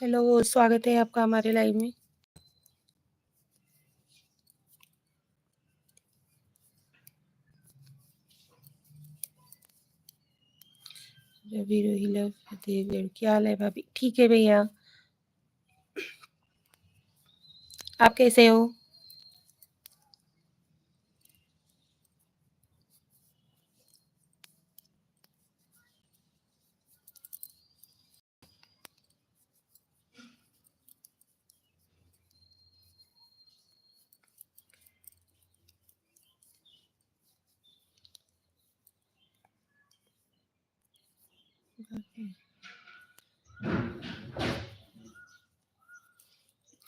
Hello, स्वागत है आपका हमारे लाइव में। रवि रोहिला फतेहगढ़, क्या हाल है भाभी? ठीक है भैया, आप कैसे हो?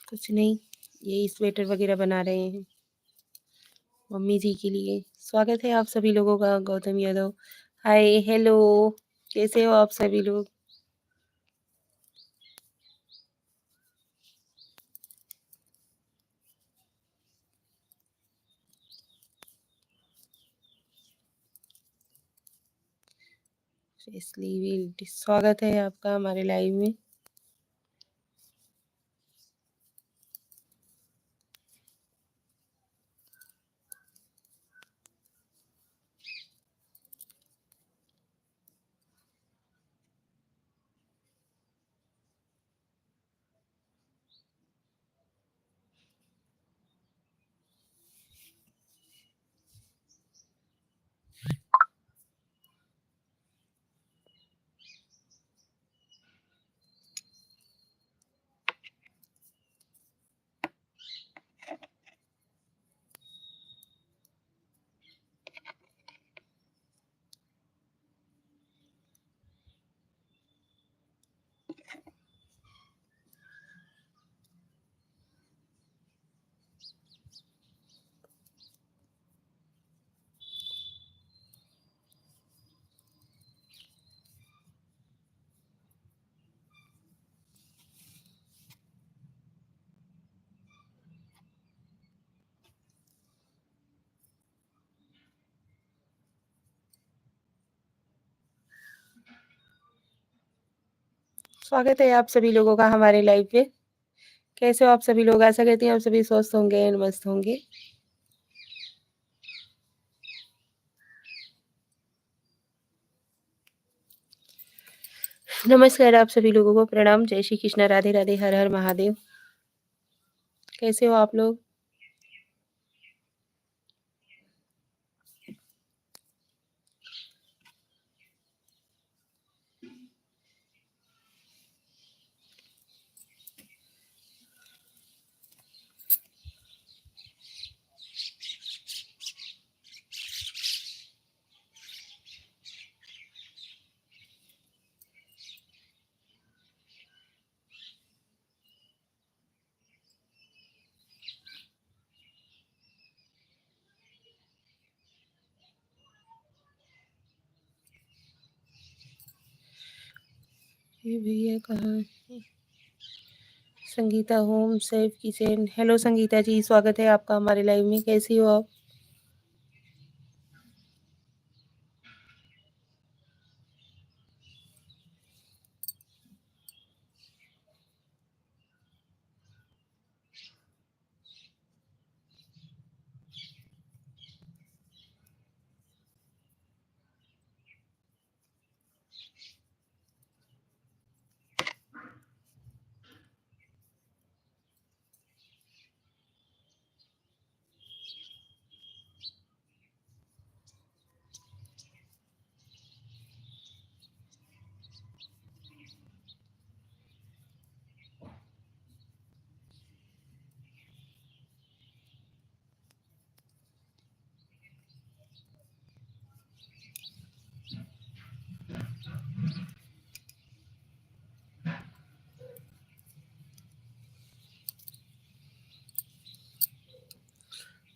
कुछ नहीं, यही स्वेटर वगैरह बना रहे हैं मम्मी जी के लिए। स्वागत है आप सभी लोगों का। गौतम यादव, हाय हेलो, कैसे हो आप सभी लोग? इसलिए स्वागत है आपका हमारे लाइव में। स्वागत है आप सभी लोगों का हमारे लाइव पे। कैसे हो आप सभी लोग? आशा करती हैं आप सभी स्वस्थ होंगे एंड मस्त होंगे। नमस्कार आप सभी लोगों को, प्रणाम, जय श्री कृष्णा, राधे राधे, हर हर महादेव। कैसे हो आप लोग? ये भैया कहाँ है? Sangeeta home safe kitchen, hello Sangeeta ji, स्वागत है आपका हमारे लाइव में। कैसी हो आप?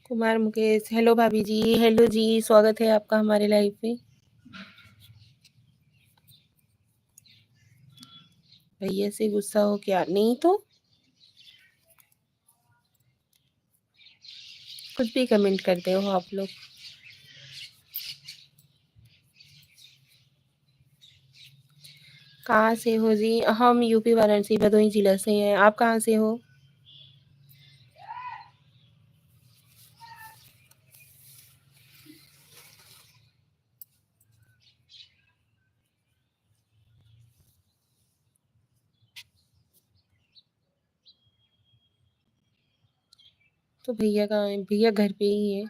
कुमार मुकेश, हेलो भाभी जी, हेलो जी, स्वागत है आपका हमारे लाइव पे। भैया से गुस्सा हो क्या? नहीं तो कुछ भी कमेंट करते हो आप लोग। कहाँ से हो जी? हम यूपी वाराणसी भदोही जिला से हैं। आप कहाँ से हो? तो भैया कहाँ हैं? भैया घर पे ही हैं।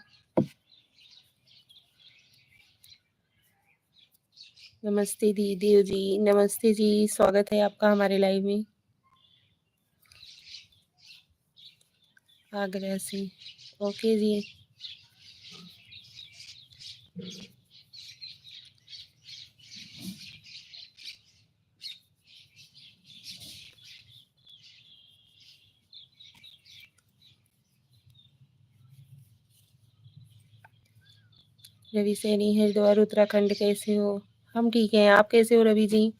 नमस्ते दीदी जी, नमस्ते जी, स्वागत है आपका हमारे लाइव में। आगरा से, ओके जी। रवि सैनी, हरिद्वार उत्तराखंड, कैसे हो? हम ठीक हैं, आप कैसे हो रवि जी?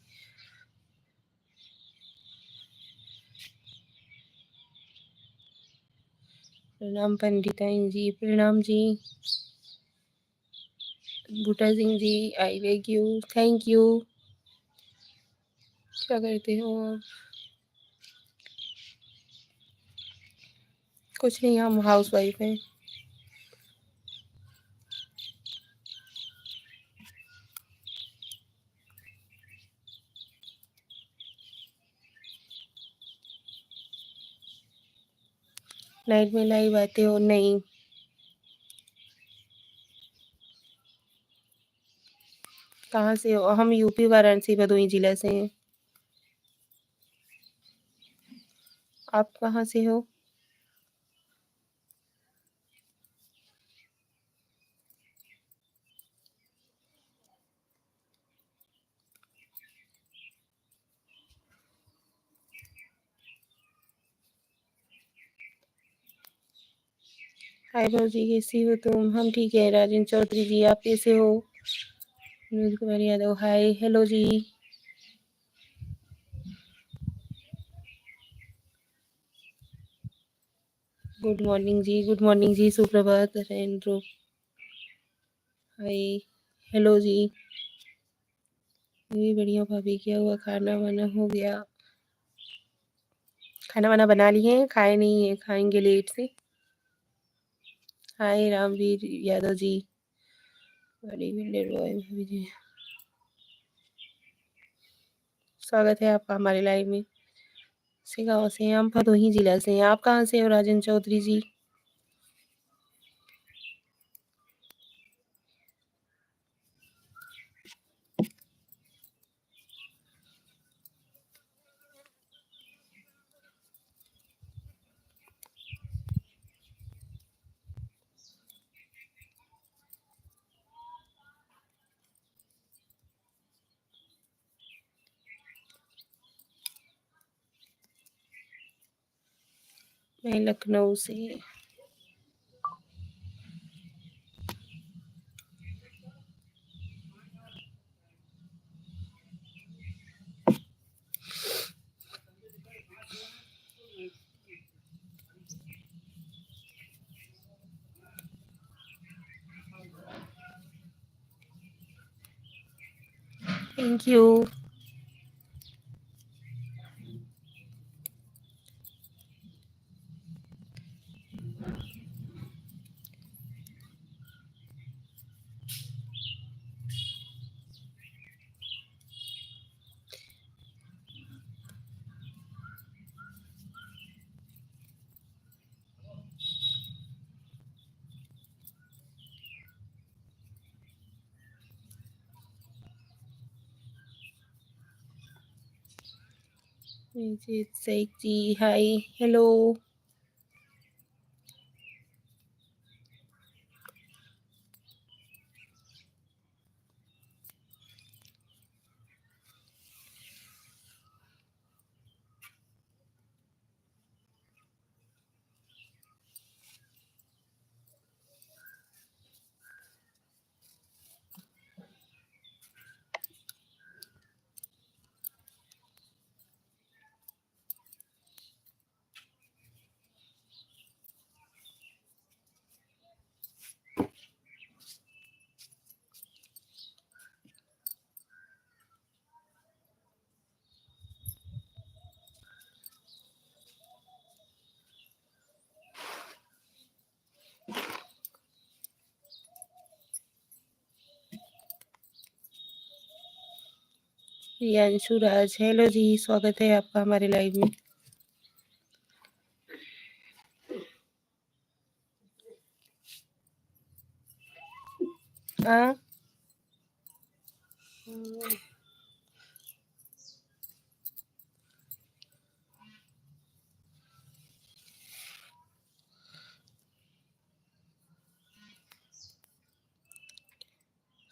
प्रणाम पंडिताइन जी, प्रणाम जी। Buta Singh ji, I beg you, thank you. क्या करते हो आप? कुछ नहीं, हम हाउस वाइफ हैं। नाइट में लाइव आते हो? नहीं। कहाँ से हो? हम यूपी वाराणसी भदोही जिला से हैं। आप कहाँ से हो? हाय जी, कैसी हो तुम? हम ठीक है। राजन चौधरी जी, आप कैसे हो? विनोद कुमार यादव, हाय हेलो जी। गुड मॉर्निंग जी, गुड मॉर्निंग जी, सुप्रभात रेनड्रो, हाय हेलो जी। मैं भी बढ़िया भाभी, क्या हुआ? खाना वाना हो गया? खाना वाना बना लिए हैं? खाए नहीं है, खाएंगे लेट से। हाय रामवीर यादव जी, बड़ी बिल्डर बॉय भाभी जी, स्वागत है आपका हमारे लाइव में। से गाँव से हैं हम, भदोही जिला से हैं। आप कहाँ से हो राजन चौधरी जी? मैं लखनऊ से। Thank you. जी सैक जी, hi hello. Priyanshu Raj, hello ji, स्वागत है आपका हमारे लाइव में। हाँ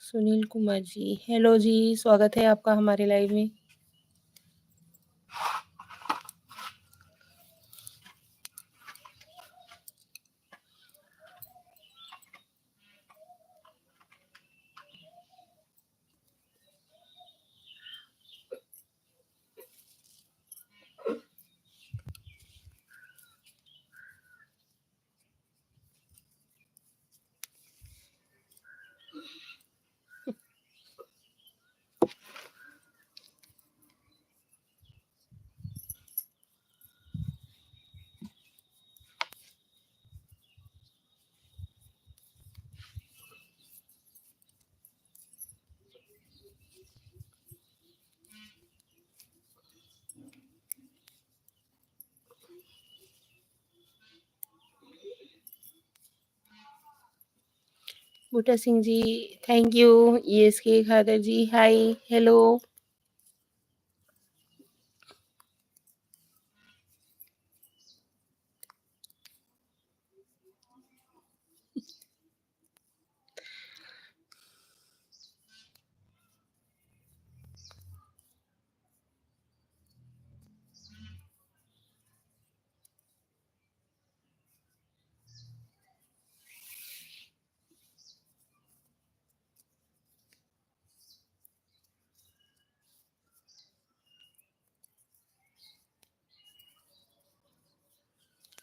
सुनील कुमार जी, हेलो जी, स्वागत है आपका हमारे लाइव में। Buta Singh ji, thank you. S K Khadar ji, hi, hello.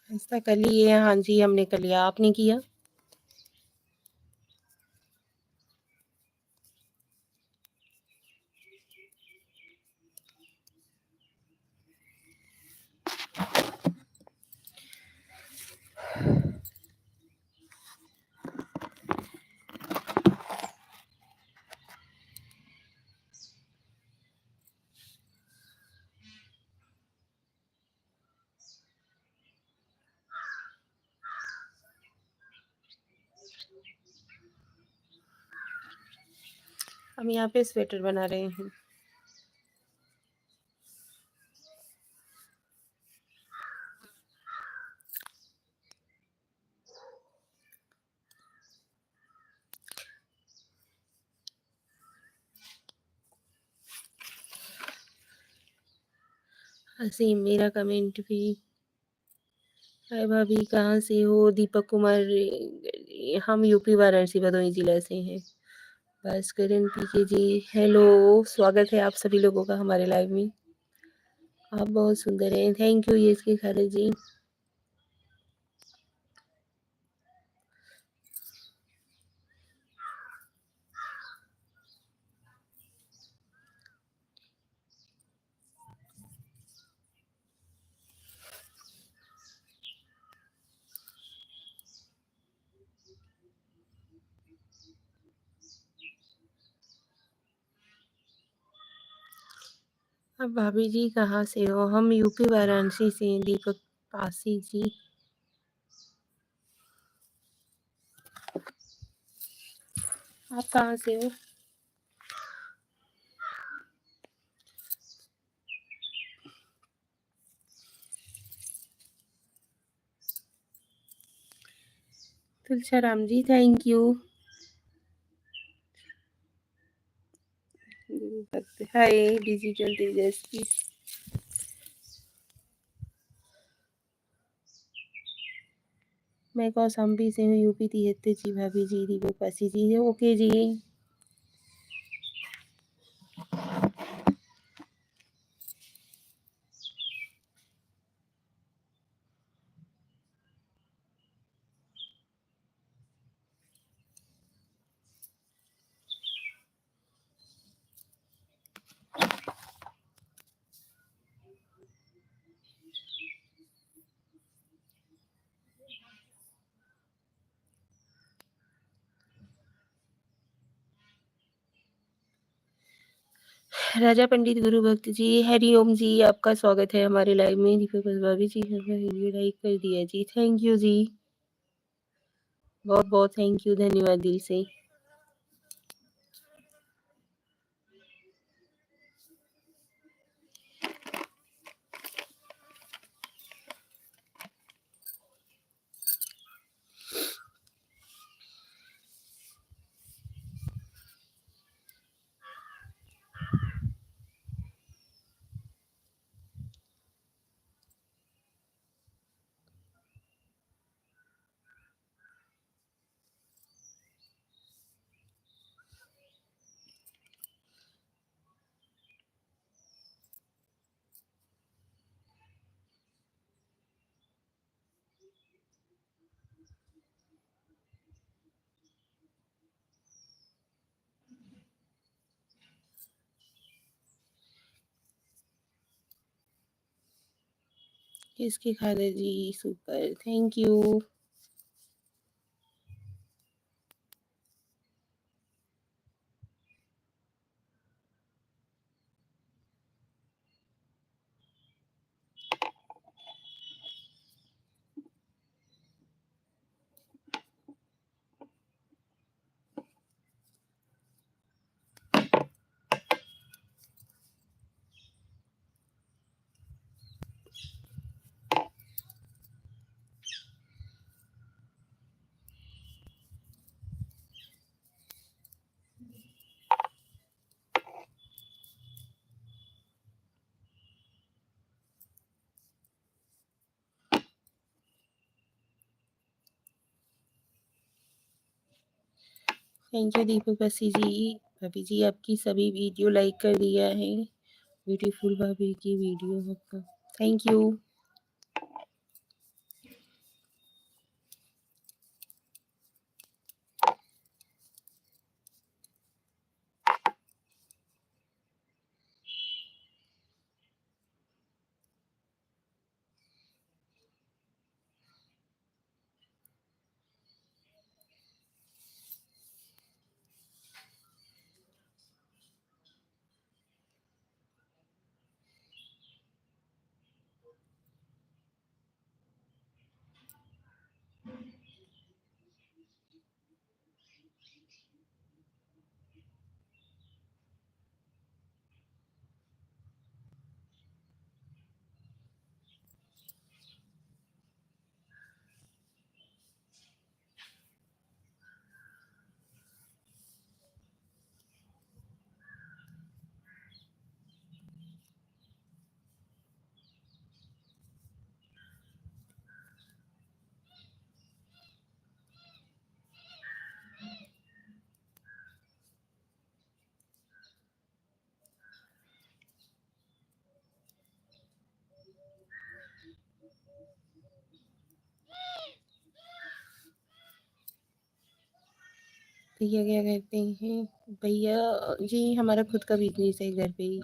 नाश्ता कर लिए? हाँ जी, हमने कर लिया, आपने किया? हम यहाँ पे स्वेटर बना रहे हैं। हसीम, मेरा कमेंट भी। हाय भाभी, कहाँ से हो? दीपक कुमार, हम यूपी वाराणसी भदोही जिला से हैं। भास्करन पीके जी, हेलो, स्वागत है आप सभी लोगों का हमारे लाइव में। आप बहुत सुंदर हैं, thank you S K Khadar जी। अब भाभी जी कहाँ से हो? हम यूपी वाराणसी से हैं, दीपक पासी जी। आप कहाँ से हो? तुलसाराम जी, थैंक यू। हाय डिजिटल तेजस्वी। मैं कौशाम्बी से हूँ, यूपी 73 जी। भाभी जी, दीपक पासी जी, ओके जी। राजा पंडित गुरु भक्त जी, हरिओम जी, आपका स्वागत है हमारे लाइव में। दीपक भाभी जी हमारा वीडियो लाइक कर दिया जी, थैंक यू जी, बहुत बहुत थैंक यू, धन्यवाद दिल से। किसकी खाला जी, super, thank you. Thank you Deepak Basi ji. भाभी जी आपकी सभी वीडियो लाइक कर दिया है, ब्यूटीफुल भाभी की वीडियो आपका, थैंक यू। भैया क्या करते हैं? भैया जी हमारा खुद का बिजनेस है घर पे ही।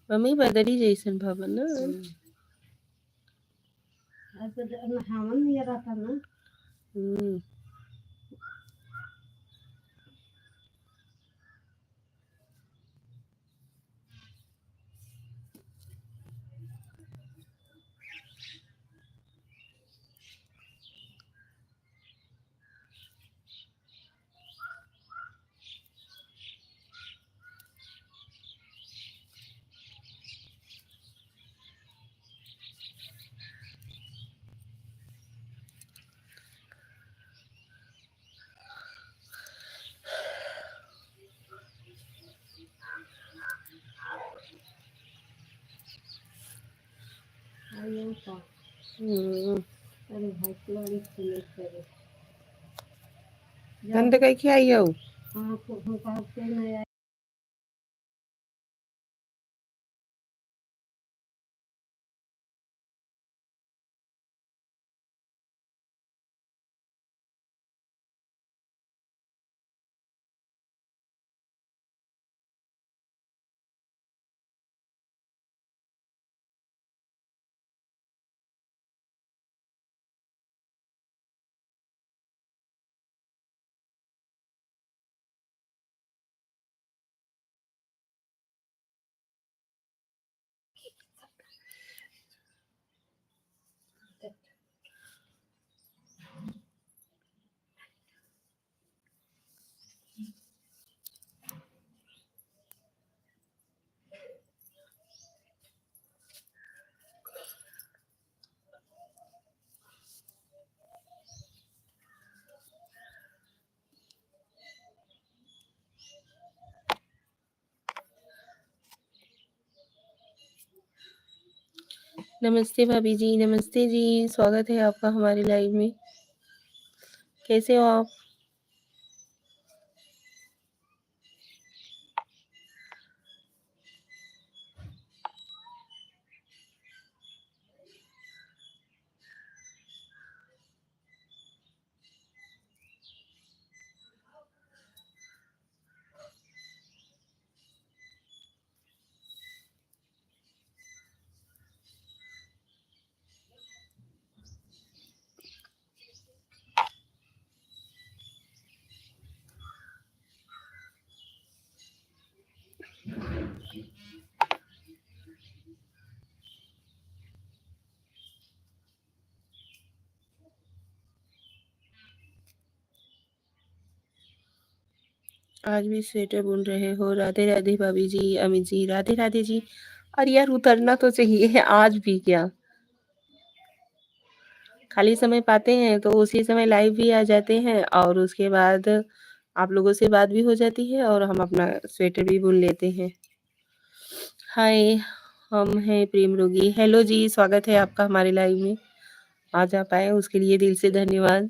मम्मी बदली जैसन भवन ना आज नहावन नहीं रहा था ना। आयो का अरे भाई कुलाड़ी सुने करे गंद कई के आई हो हाँ तो हम कहते हैं नमस्ते भाभी जी, नमस्ते जी, स्वागत है आपका हमारे लाइव में। कैसे हो आप? आज भी स्वेटर बुन रहे हो? राधे राधे भाभी जी, अमित जी, राधे राधे जी। और यार उतरना तो चाहिए आज भी क्या खाली समय पाते हैं तो उसी समय लाइव भी आ जाते हैं और उसके बाद आप लोगों से बात भी हो जाती है और हम अपना स्वेटर भी बुन लेते हैं। हाय, हम हैं प्रेम रोगी। हेलो जी, स्वागत है आपका हमारे लाइव में। आज आप आए उसके लिए दिल से धन्यवाद।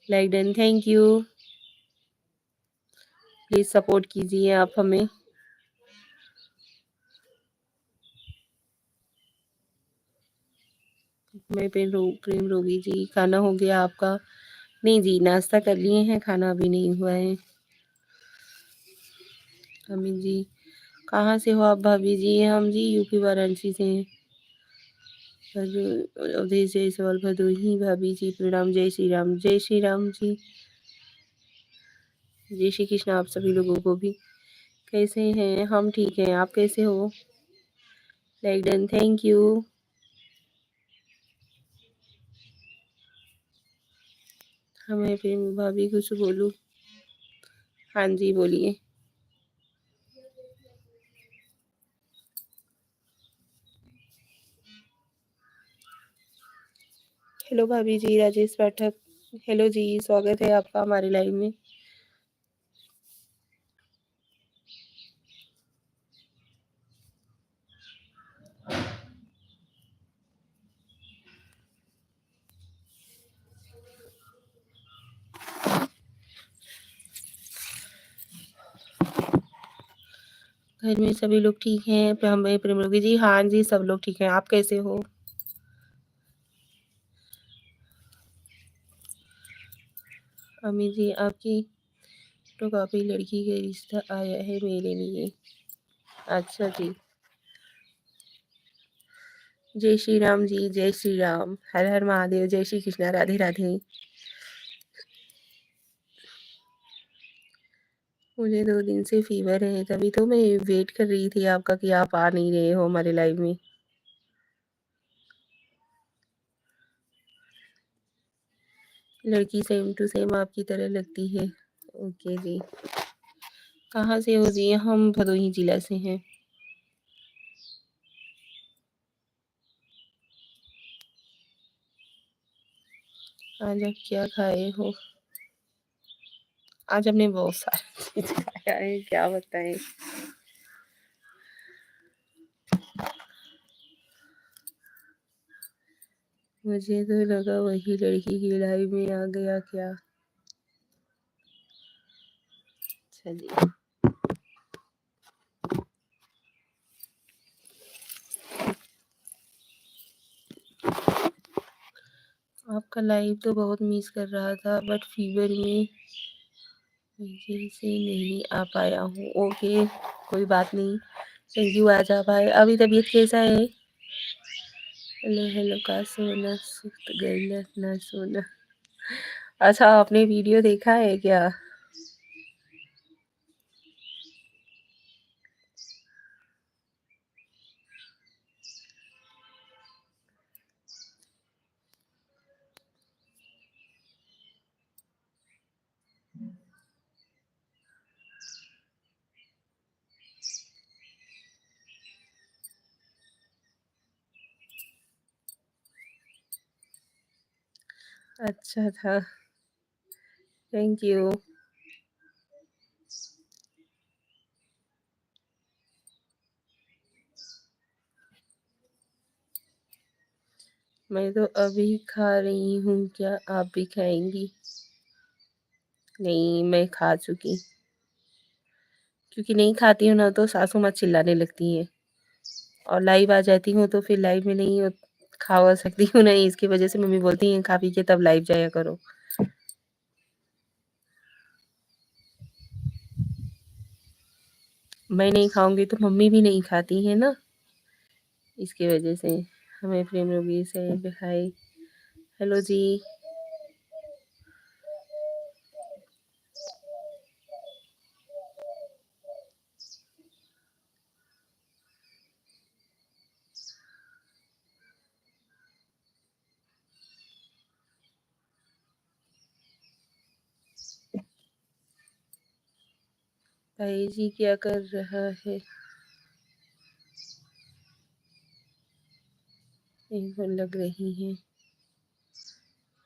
Like done, thank you. Please support कीजिए आप हमें। मैं प्रेम रोगी जी। खाना हो गया आपका? नहीं जी, नाश्ता कर लिए हैं, खाना अभी नहीं हुआ है। अमित जी, कहाँ से हो आप भाभी जी? हम जी यूपी वाराणसी से हैं। अवधेश जायसवाल भदोही भाभी जी, प्रणाम। जय श्री राम, जय श्री राम जी, जय श्री कृष्ण आप सभी लोगों को भी। कैसे हैं? हम ठीक हैं, आप कैसे हो? Like done, thank you. हमें प्रेम भाभी कुछ बोलूं? हाँ जी बोलिए। हेलो भाभी जी, राजेश पाठक। हेलो जी, स्वागत है आपका हमारे लाइव में। घर में सभी लोग ठीक हैं? हमें प्रेम रोगी जी, हाँ जी सब लोग ठीक हैं। आप कैसे हो? अम्मी जी, आपकी तो काफी लड़की का रिश्ता आया है मेरे लिए। अच्छा जी। जय श्री राम जी, जय श्री राम। हर हर महादेव, जय श्री कृष्णा, राधे राधे। मुझे 2 दिन से फ़ीवर है, तभी तो मैं वेट कर रही थी आपका कि आप आ नहीं रहे हो हमारे लाइव में। लड़की सेम टू सेम आपकी तरह लगती है। ओके जी। कहाँ से हो जी? हम भदोही जिला से हैं। आज आप क्या खाए हो? आज हमने बहुत सारी चीज़ खाया है, क्या बताएँ? मुझे तो लगा वही लड़की की लाइव में आ गया क्या? चलिए। आपका लाइव तो बहुत मिस कर रहा था, बट फ़ीवर में वजह से नहीं आ पाया हूँ। ओके, कोई बात नहीं। थैंक यू, आज आप आए। अभी तबीयत कैसा है? हेलो हेलो का सोना सुत गइल ना सोना। अच्छा, आपने वीडियो देखा है क्या? अच्छा था। Thank you. मैं तो अभी खा रही हूँ, क्या आप भी खाएँगी? नहीं, मैं खा चुकी। क्योंकि नहीं खाती हूँ ना तो सासू माँ चिल्लाने लगती हैं और लाइव आ जाती हूँ तो फिर लाइव में नहीं खा सकती हूँ नहीं, इसकी वजह से मम्मी बोलती हैं खा पी के तब लाइव जाया करो। मैं नहीं खाऊँगी तो मम्मी भी नहीं खाती है ना, इसकी वजह से। हमें प्रेम रोगी से हाय। हेलो जी। भाई जी क्या कर रहा है? इनको लग रही है।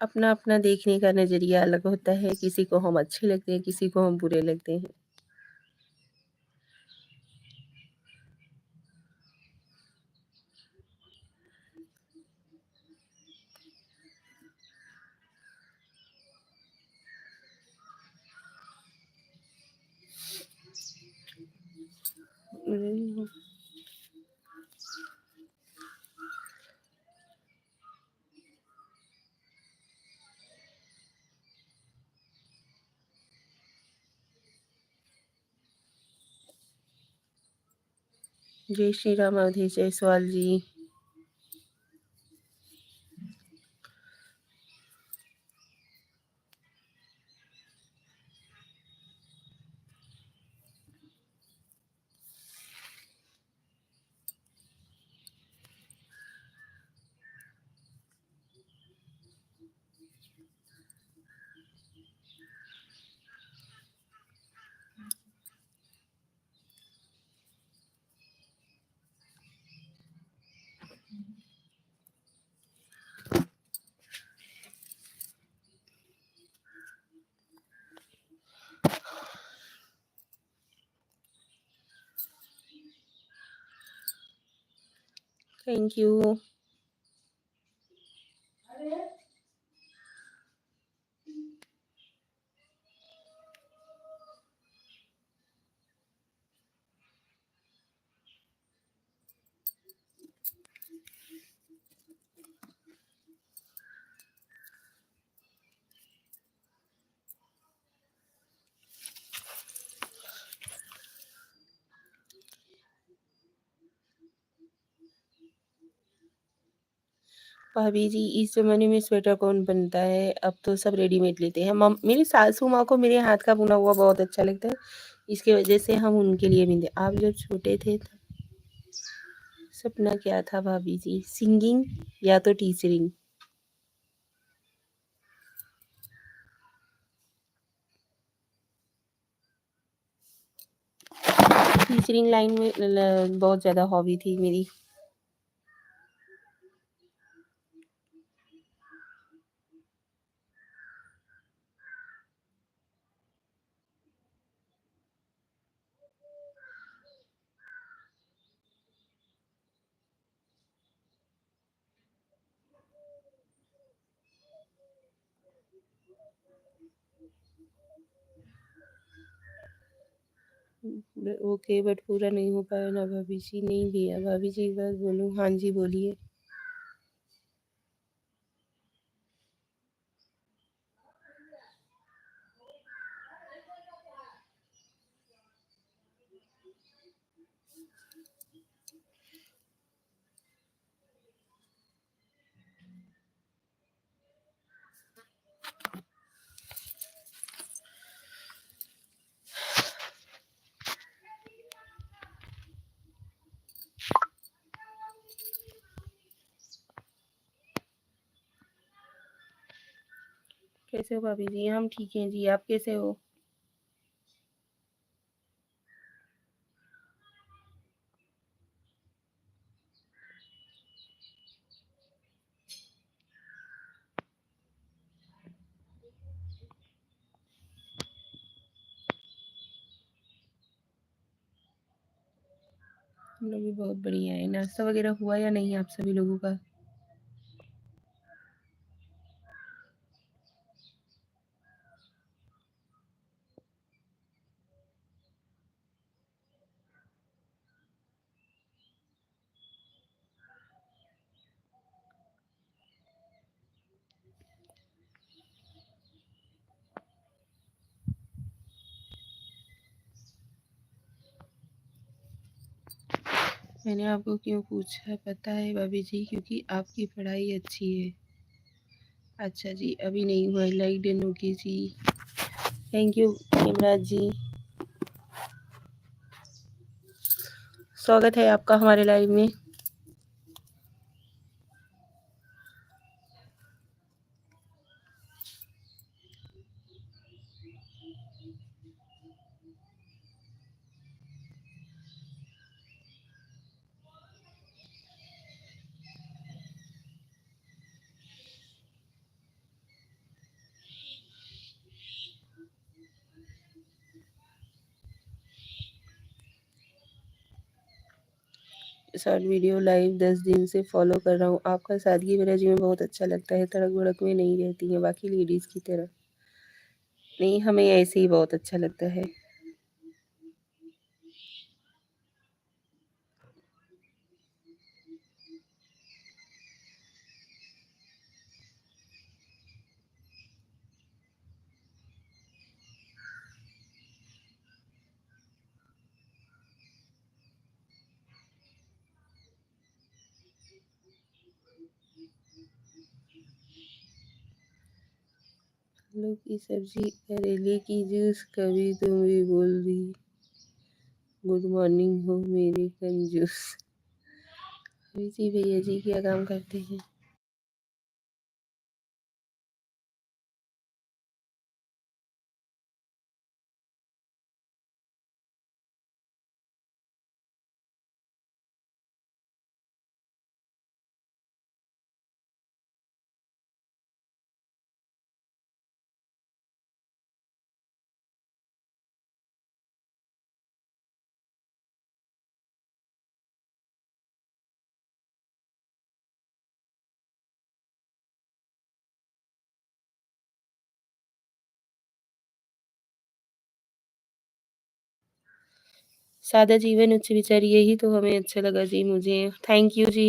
अपना-अपना देखने का नज़रिया अलग होता है, किसी को हम अच्छे लगते हैं, किसी को हम बुरे लगते हैं। जय श्री राम अवधेश जायसवाल जी। Thank you. भाभी जी, इस ज़माने में स्वेटर कौन बनता है? अब तो सब रेडीमेड लेते हैं। मेरी सासू माँ को मेरे हाथ का बुना हुआ बहुत अच्छा लगता है। इसकी वजह से हम उनके लिए बिनते। आप जब छोटे थे तब सपना क्या था भाभी जी? सिंगिंग या तो टीचरिंग? टीचरिंग लाइन में बहुत ज़्यादा हॉबी थी मेरी। ओके, बट पूरा नहीं हो पाया ना भाभी जी? नहीं भैया। भाभी जी एक बार बोलूँ? हाँ जी, बोलिए। कैसे हो भाभी जी? हम ठीक हैं जी। आप कैसे हो? हम लोग भी बहुत बढ़िया है। नाश्ता वगैरह हुआ या नहीं आप सभी लोगों का? मैंने आपको क्यों पूछा पता है भाभी जी? क्योंकि आपकी पढ़ाई अच्छी है। अच्छा जी, अभी नहीं हुआ है। लाइक डन ओके जी। Thank you Hemraj ji. स्वागत है आपका हमारे लाइव में। शॉर्ट वीडियो लाइव 10 दिन से फॉलो कर रहा हूँ। आपका सादगी मेरा जी में बहुत अच्छा लगता है। तड़क भड़क में नहीं रहती हैं बाकी लेडीज़ की तरह। नहीं, हमें ऐसे ही बहुत अच्छा लगता है। आलू की सब्जी, करेले की जूस, कभी तुम भी बोल दी गुड मॉर्निंग हो मेरे कंजूस। अभी जी भैया जी क्या काम करते हैं? सादा जीवन उच्च विचार, यही तो हमें अच्छा लगा जी मुझे। थैंक यू जी।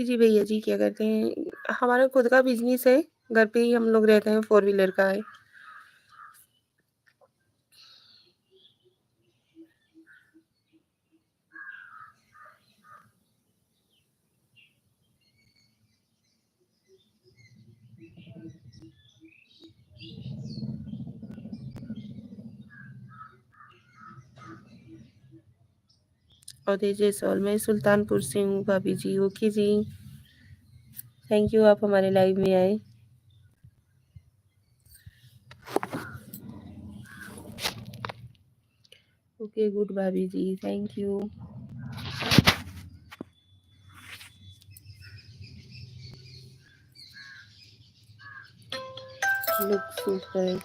जी भैया जी क्या करते हैं? हमारा खुद का बिज़नेस है, घर पे ही हम लोग रहते हैं, 4 व्हीलर का है। और जैसवाल मैं सुल्तानपुर से हूँ भाभी जी। ओके जी, थैंक यू आप हमारे लाइव में आए। ओके गुड भाभी जी, thank you. Look super.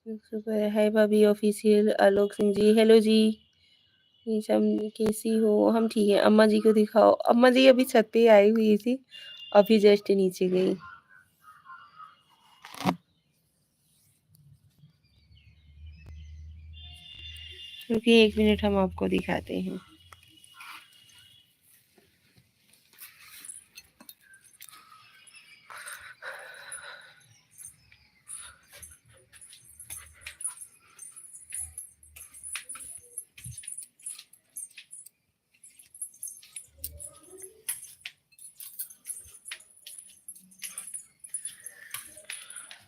Super है भाभी ऑफिशियल। आलोक सिंह जी हेलो जी। नीशम कैसी हो? हम ठीक है। अम्मा जी को दिखाओ। अम्मा जी अभी छत पे आई हुई थी, अभी जस्ट नीचे गई। क्योंकि 1 मिनट हम आपको दिखाते हैं।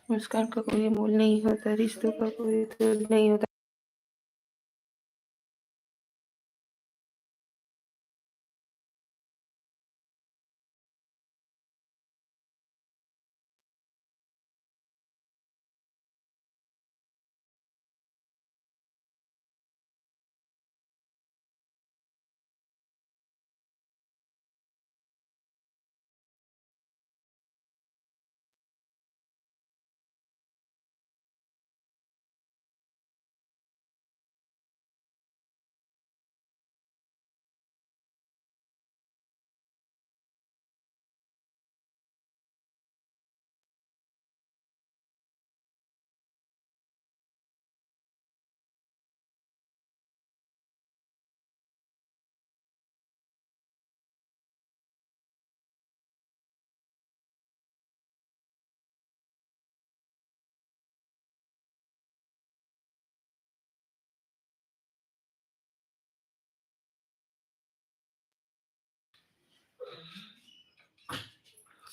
मुस्कान का कोई मोल नहीं होता, रिश्तों का कोई तोल नहीं होता।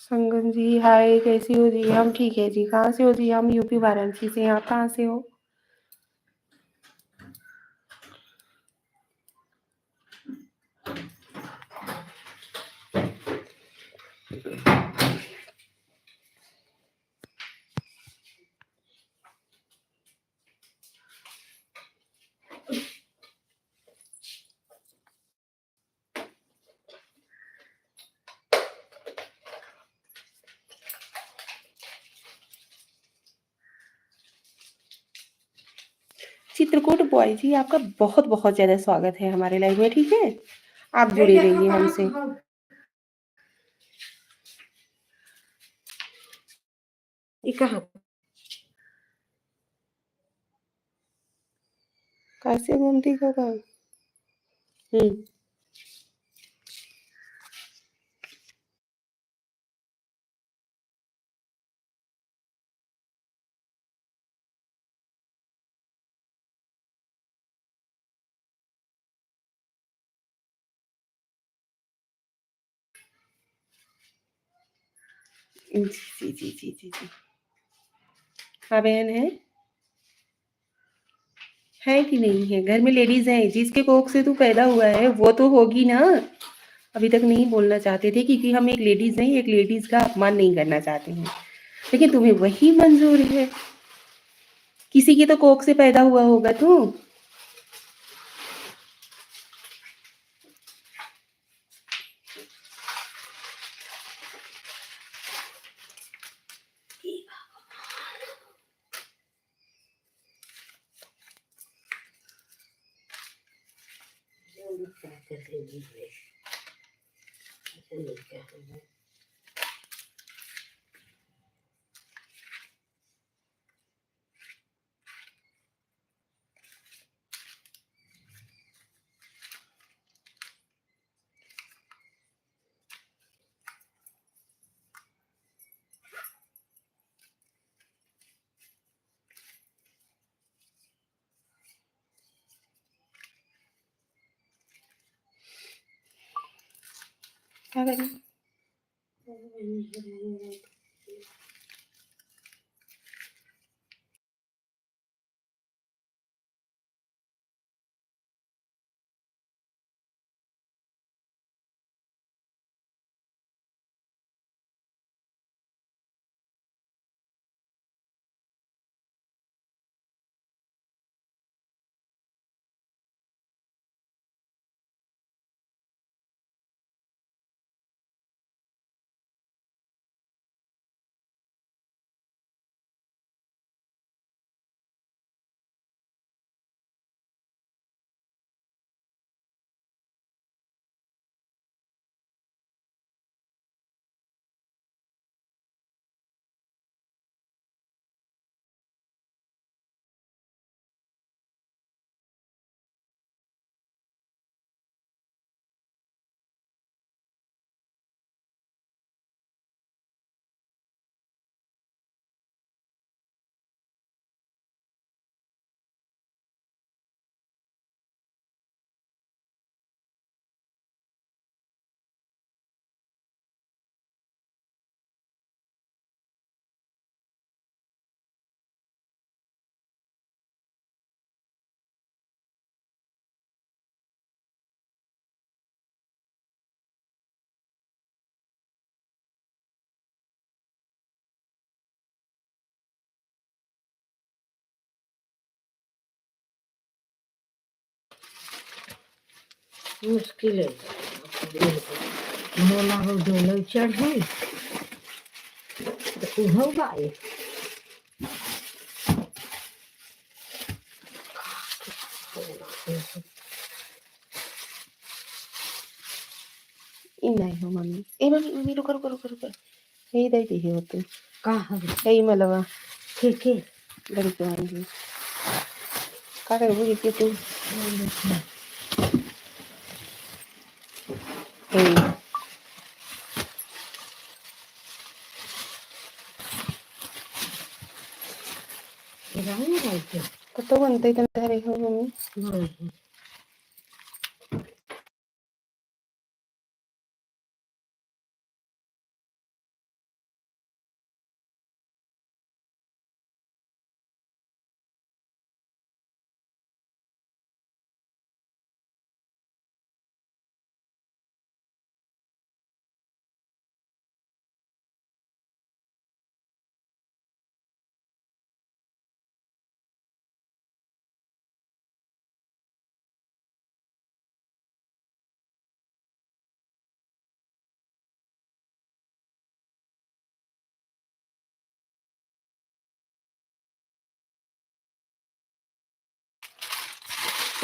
संगम जी हाय, कैसी हो जी? हम ठीक है जी। कहाँ से हो जी? हम यूपी वाराणसी से। आप कहाँ से हो? चित्रकूट बॉय जी, आपका बहुत बहुत ज़्यादा स्वागत है हमारे लाइव में, ठीक है? आप जुड़े रहिए हमसे। ये कहाँ? कैसे घूमती हो कहाँ? जी, जी, जी, जी, जी, जी। हाँ, बहन है कि नहीं है? घर में लेडीज़ हैं, जिसके कोख से तू पैदा हुआ है, वो तो होगी ना? अभी तक नहीं बोलना चाहते थे क्योंकि हम एक लेडीज़ हैं, एक लेडीज़ का अपमान नहीं करना चाहते हैं। लेकिन तुम्हें वही मंज़ूर है। किसी की तो कोख से पैदा हुआ होगा तू। क्या करें? मुश्किल है मोला हो डोले चढ़े तो उहो गाए ई नहीं हो मम्मी। ए मम्मी रुको, रुको, रुको, रुको। यही दई दी हो तू। का हवे यही मलवा ठीक है बड़ी कमाएगी। का करबू कि तू? ए रंग रहते तो बनते तन धरे हो मम्मी।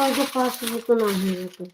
नहीं का पासबुक नहीं है तो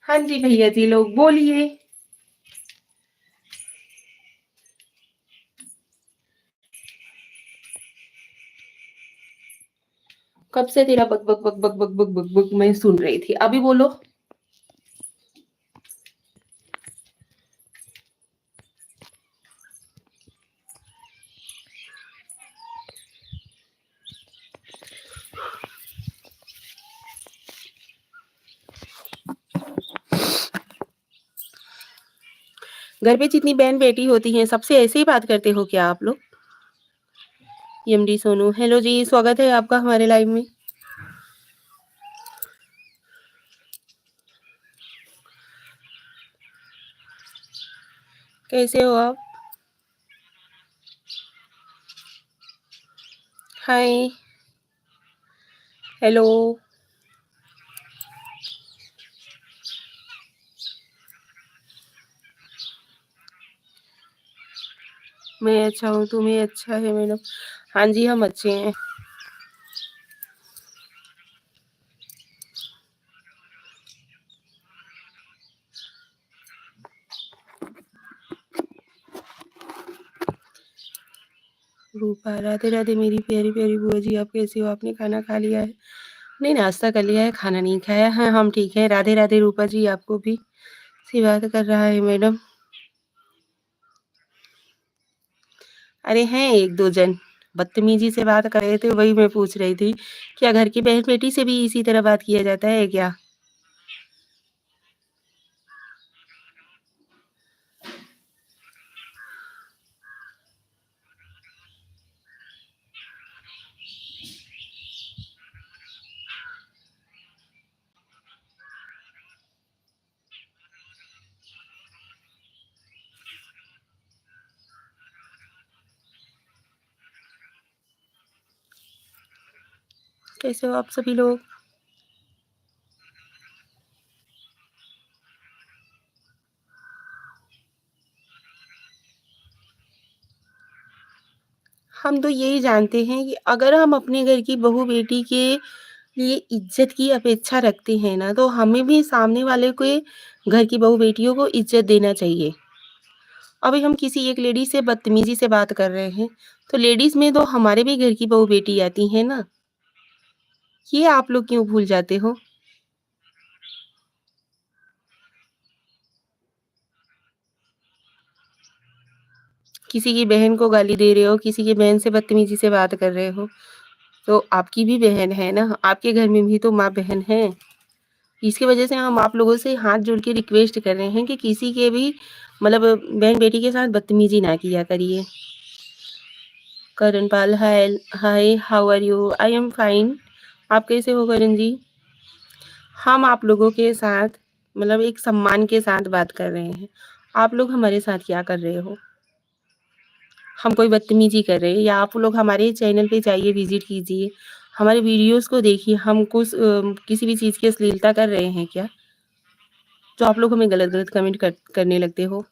हाँ जी भैया जी लोग बोलिए। कब से तेरा बक बक बक बक बक बक बक बक मैं सुन रही थी, अभी बोलो। घर पे जितनी बहन बेटी होती हैं सबसे ऐसे ही बात करते हो क्या आप लोग? एमडी सोनू, हेलो जी, स्वागत है आपका हमारे लाइव में। कैसे हो आप? हाय, हेलो। मैं अच्छा हूँ, तुम्हें अच्छा है मैडम? हाँ जी, हम अच्छे हैं। रूपा, राधे राधे मेरी प्यारी प्यारी बुआ जी, आप कैसे हो? आपने खाना खा लिया है? नहीं, नाश्ता कर लिया है, खाना नहीं खाया है। हम ठीक है। राधे राधे रूपा जी, आपको भी। सी बात कर रहा है मैडम। अरे हैं एक दो जन, बदतमीजी से बात कर रहे थे, वही मैं पूछ रही थी, क्या घर की बहन बेटी से भी इसी तरह बात किया जाता है क्या? कैसे हो आप सभी लोग? हम तो यही जानते हैं कि अगर हम अपने घर की बहू बेटी के लिए इज्जत की अपेक्षा रखते हैं ना, तो हमें भी सामने वाले को घर की बहू बेटियों को इज्जत देना चाहिए। अभी हम किसी एक लेडीज से बदतमीजी से बात कर रहे हैं, तो लेडीज में तो हमारे भी घर की बहू बेटी आती है ना। ये आप लोग क्यों भूल जाते हो? किसी की बहन को गाली दे रहे हो, किसी की बहन से बदतमीजी से बात कर रहे हो, तो आपकी भी बहन है ना, आपके घर में भी तो माँ बहन है। इसकी वजह से हम आप लोगों से हाथ जोड़ के रिक्वेस्ट कर रहे हैं कि किसी के भी मतलब बहन बेटी के साथ बदतमीजी ना किया करिए। Karan Pal, hi hi, how are you? I am fine. आप कैसे हो करण जी? हम आप लोगों के साथ मतलब एक सम्मान के साथ बात कर रहे हैं। आप लोग हमारे साथ क्या कर रहे हो? हम कोई बदतमीजी कर रहे हैं या आप लोग हमारे चैनल पे जाइए, विजिट कीजिए, हमारे वीडियोस को देखिए। हम कुछ किसी भी चीज़ की अश्लीलता कर रहे हैं क्या, जो आप लोग हमें गलत गलत कमेंट करने लगते हो?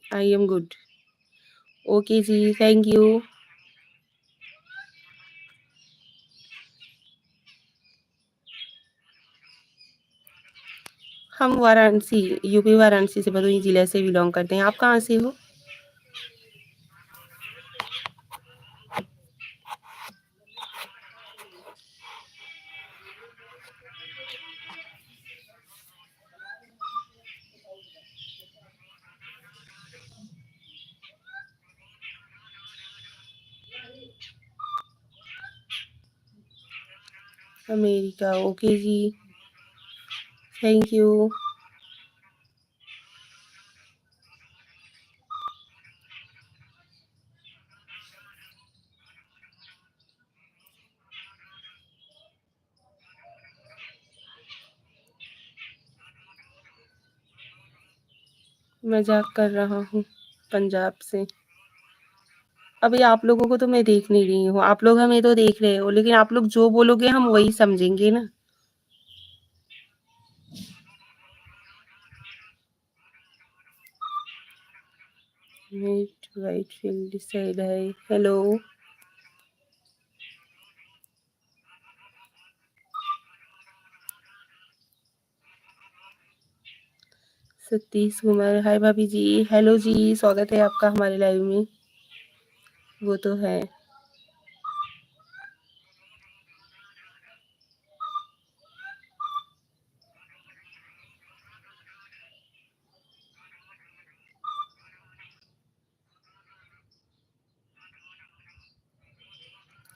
I am good. ओके जी, थैंक यू। हम वाराणसी, यूपी वाराणसी से, भदोही जिले से बिलोंग करते हैं। आप कहाँ से हो? अमेरिका, ओके जी, थैंक यू। मजाक कर रहा हूँ, पंजाब से। अभी आप लोगों को तो मैं देख नहीं रही हूँ, आप लोग हमें तो देख रहे हो, लेकिन आप लोग जो बोलोगे हम वही समझेंगे ना। मिड वाइट फील्ड साइड है, हेलो। सतीश कुमार, हाय भाभी जी, हेलो जी, स्वागत है आपका हमारे लाइव में। वो तो है।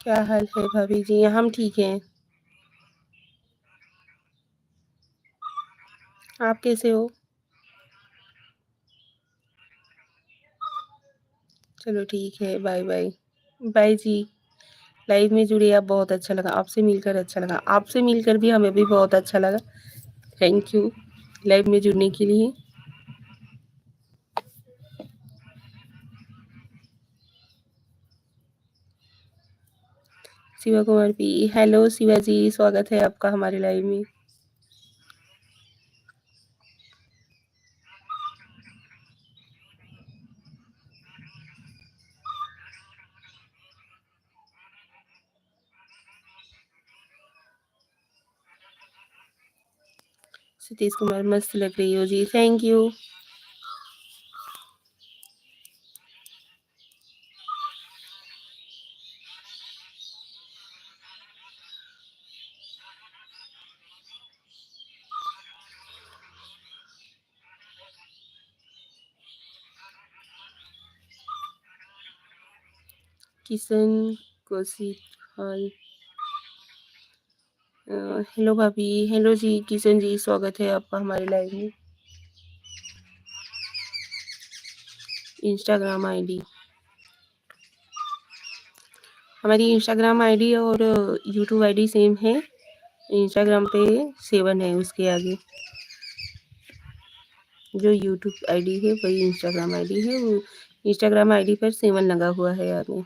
क्या हाल है भाभी जी? हम ठीक हैं। आप कैसे हो? चलो ठीक है, बाय बाय। बाय जी। लाइव में जुड़े आप, बहुत अच्छा लगा आपसे मिलकर, अच्छा लगा आपसे मिलकर भी, हमें भी बहुत अच्छा लगा। थैंक यू लाइव में जुड़ने के लिए। शिवा कुमार पी, हेलो शिवा जी, स्वागत है आपका हमारे लाइव में। सतीश कुमार, मस्त लग रही हो जी, थैंक यू। किशन कोशिकाल, हेलो भाभी, हेलो जी, किशन जी, स्वागत है आपका हमारे लाइव में। इंस्टाग्राम आईडी, हमारी इंस्टाग्राम आईडी और यूट्यूब आईडी सेम है। इंस्टाग्राम पे 7 है उसके आगे। जो यूट्यूब आईडी है वही इंस्टाग्राम आईडी है। वो इंस्टाग्राम आईडी पर 7 लगा हुआ है आगे।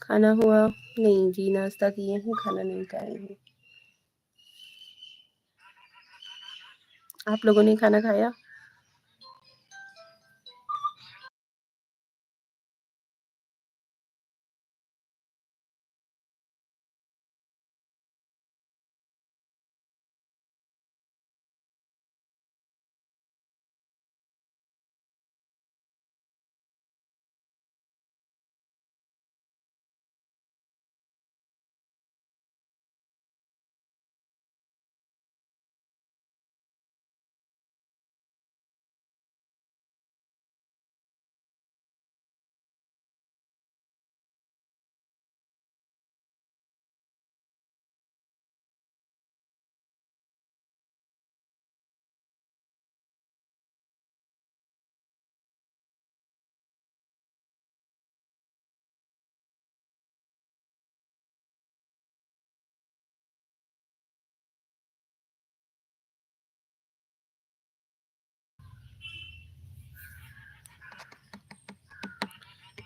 खाना हुआ? नहीं जी, नाश्ता किए हैं, खाना नहीं खाए हैं। आप लोगों ने खाना खाया?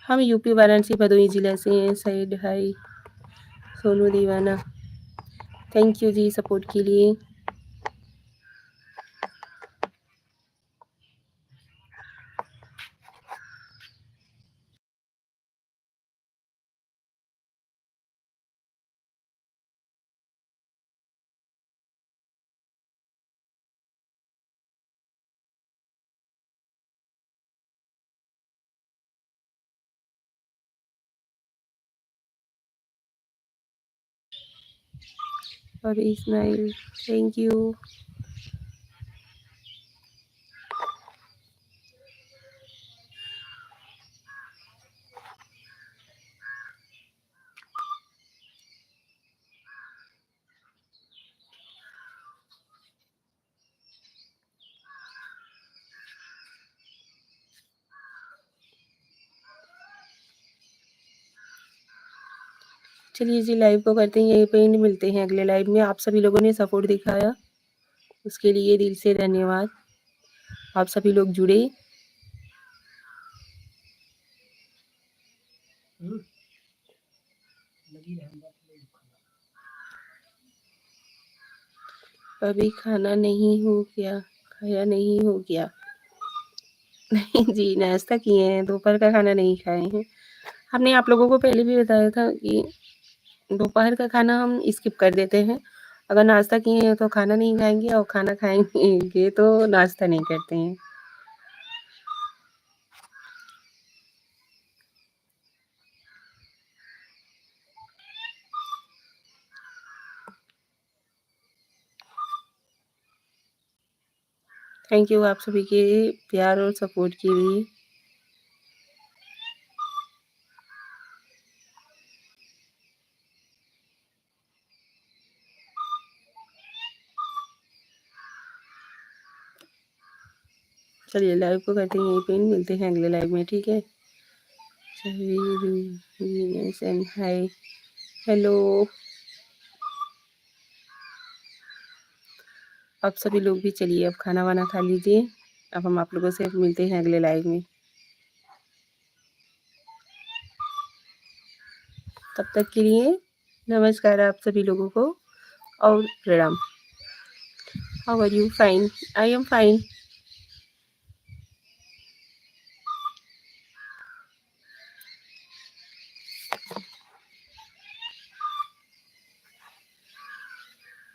हम यूपी वाराणसी भदोही जिले से हैं। सईद हाई, सोनू दीवाना, थैंक यू जी सपोर्ट के लिए। और इस्माइल, थैंक यू। चलिए जी, लाइव को करते हैं यहीं पे एंड, मिलते हैं अगले लाइव में। आप सभी लोगों ने सपोर्ट दिखाया, उसके लिए दिल से धन्यवाद। आप सभी लोग जुड़े। अभी खाना नहीं हो गया, खाया नहीं हो गया। नहीं जी, नाश्ता किए हैं, दोपहर का खाना नहीं खाए हैं। हमने आप लोगों को पहले भी बताया था कि दोपहर का खाना हम स्किप कर देते हैं। अगर नाश्ता किए हैं तो खाना नहीं खाएँगे, और खाना खाएँगे तो नाश्ता नहीं करते हैं। थैंक यू आप सभी के प्यार और सपोर्ट के लिए। चलिए लाइव को करते हैं यहीं पे, मिलते हैं अगले लाइव में, ठीक है। हाय, हेलो। अब सभी लोग भी चलिए अब खाना वाना खा लीजिए। अब हम आप लोगों से मिलते हैं अगले लाइव में। तब तक के लिए नमस्कार आप सभी लोगों को और प्रणाम। How are you? Fine, I am fine.